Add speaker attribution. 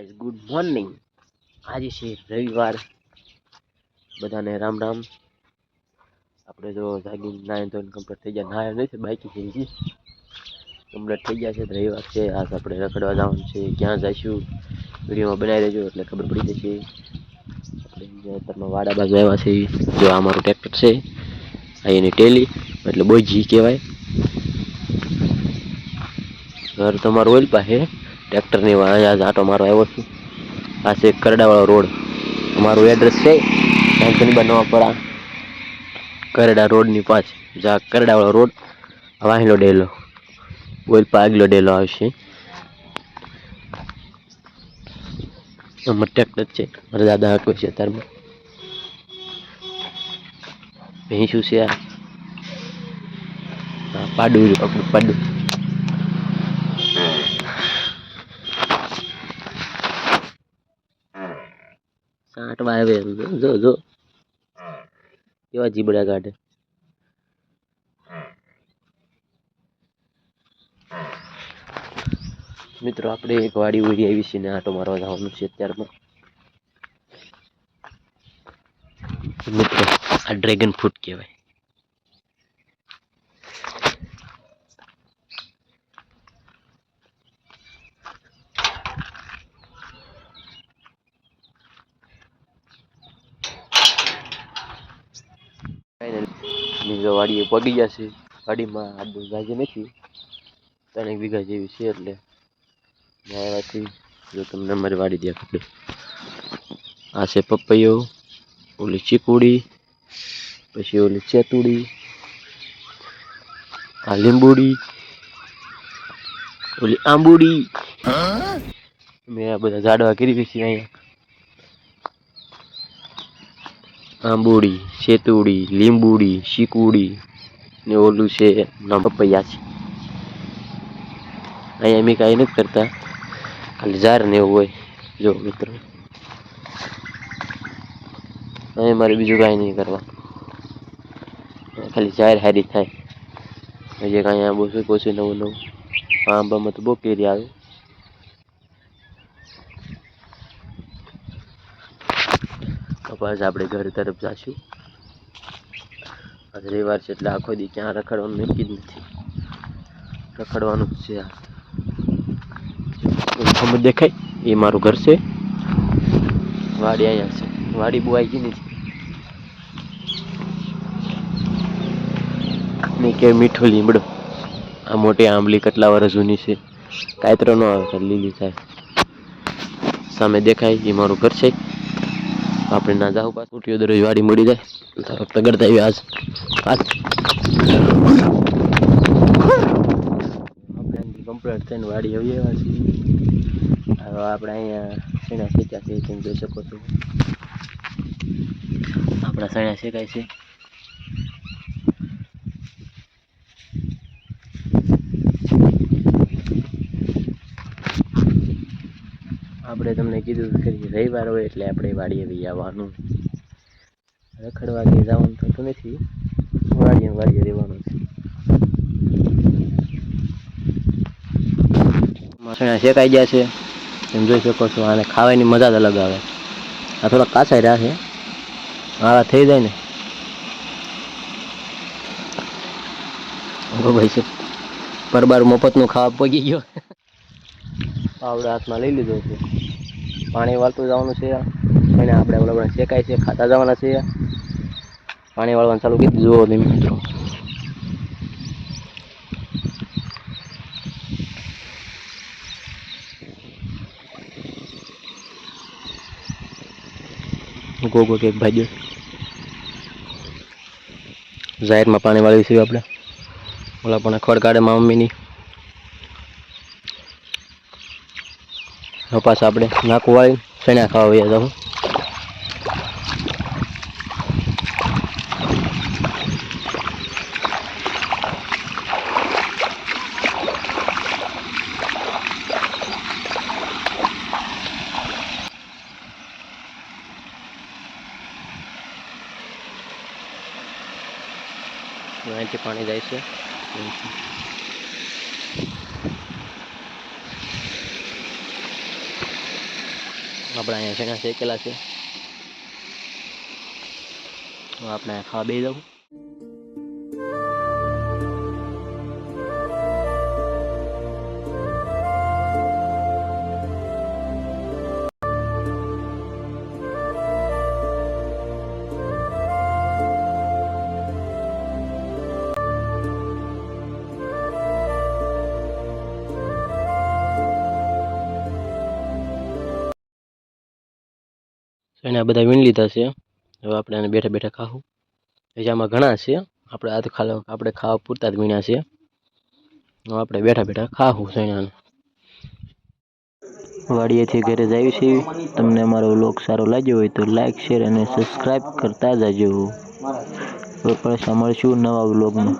Speaker 1: Guys good morning. આજે છે રવિવાર. બધાને રામ રામ. આપણે જો જાગીને નાય તો કમ્પ્લીટ થઈ ગયા. નાય નથી બાકી છે હજી કમ્પ્લીટ થઈ ગયા છે. રવિવાર છે આજ આપણે રખડવા જવાનું છે. ક્યાં જઈશું વિડીયોમાં બનાવી દેજો એટલે ખબર પડી જશે. આપણે અત્યારમાં વાડા બાજુ આવ્યા છે. જો આ મારું ટ્રેક્ટર છે, આ એની ટેલી એટલે બોજી કહેવાય. ઘર તમારું ઓઇલ પાસે ટ્રેક્ટરની અહીંયા આટો મારો આવ્યો છું. આ છે કરડાવાળો રોડ. અમારું એડ્રેસ છે કંકનીબા નવાપરા કરડા રોડની પાછ જા કરડાવાળો રોડ. વાહિલો ડેલો ઓઇલ આગલો ડેલો આવશે. અમારે ટ્રેક્ટર છે. મારા દાદા હાંકવે છે અત્યારમાં. ભેંસું છે આ પાડું આપણું પાડું. સાંટવા આવે જો જો કેવા જીબડા કાઢે. મિત્રો આપણે એક વાડી ઉડી આવી છે ને આટો મારવા જવાનું છે અત્યારમાં. મિત્રો આ ડ્રેગન ફ્રૂટ કહેવાય. બીજો વાડીએ પગી ગયા છે. વાડીમાં આડું ગાજે નથી, 3 વીઘા જેવી છે એટલે આવ્યાથી જો તમને અમારી વાડી દેખાડે. આ છે પપૈયો, ઓલી ચીકુડી, પછી ઓલી ચેતુડી, આ લીંબુડી, ઓલી આંબુડી. મેં આ બધા ઝાડવા કરી છે અહીંયા. આંબુડી, સેતુડી, લીંબુડી, શીકુડી ને ઓલું છે ના પપૈયા છે. અહીંયા મેં કાંઈ નથી કરતા, ખાલી ઝાર ને એવું હોય. જો મિત્રો અહીંયા મારે બીજું કાંઈ નહીં કરવા, ખાલી ઝાર હારી થાય. હજી કાંઈ આંબો છે પછી નવું નવું. આંબામાં તો બહુ કેરી આવે. કપાસ આપણે ઘર તરફ જઈશું. આજ રવિવાર છે એટલે આખો દી ક્યાં રખડવાનું નક્કી જ નથી. રખડવાનું જ છે. આ દેખાય એ મારું ઘર છે. વાડી અહીંયા છે. વાડી બહુ આવી ગઈ નથી ને કે મીઠો લીમડો. આ મોટી આંબલી કેટલા વર્ષ જૂની છે. કાયતરો ન આવે લીલી થાય. સામે દેખાય એ મારું ઘર છે. આપણે ના જાવ પાસ ઉઠ્યો દરરોજ વાડી મળી જાય તગડતા આવી. આજ આપણે કમ્પ્લીટ થઈને વાડી આવી આવ્યા છીએ. હવે આપણે અહીંયા સણા શેક્યા છે તમે જોઈ શકો છો. આપણા સણા શેકાય છે. આપણે તમને કીધું કે રવિવાર હોય એટલે આપણે વાડીએ બી આવવાનું. રખડવા કે જવાનું થતું નથી. વાડીએ રહેવાનું છે. મસણા શેકાઈ ગયા છે તમે જોઈ શકો છો. આને ખાવાની મજા જ અલગ આવે. આ થોડા કાચા રહ્યા છે. આવા થઈ જાય ને ભાઈ છે પરબાર મફતનું ખાવા પગી ગયો. આવડે હાથમાં લઈ લીધો છે. પાણી વાળતું જવાનું છે. અને આપણે ઓલા શેકાય છે ખાતા જવાના છે. પાણી વાળવાનું ચાલુ કરી દીધું. તમે મિત્રો ગોગો કેક ભાઈ જાહેરમાં પાણી વાળી છે. આપણે ઓલા પણ ખડ કાઢે માં મમ્મીની. પાછા આપણે નાખું વાળી ચણા ખાવા વયા જાઉં. અહીંથી પાણી જાય છે. આપણે અહીંયા શેણા શેકેલા છે. તો આપણે ખાવા બેસી જાવ. શેણા બધા વીણી લીધા છે. હવે આપણે એને બેઠા બેઠા ખાવું. આમાં ઘણા છે. આપણે આ તો આપણે ખાવા પૂરતા જ વીણ્યા છે. હવે આપણે બેઠા બેઠા ખાવું શેણાને. વાડીએથી ઘરે જાય છે. તમને અમારો વ્લોગ સારો લાગ્યો હોય તો લાઈક શેર અને સબસ્ક્રાઈબ કરતા જજો. હવે પાછા મળશું નવા વ્લોગમાં.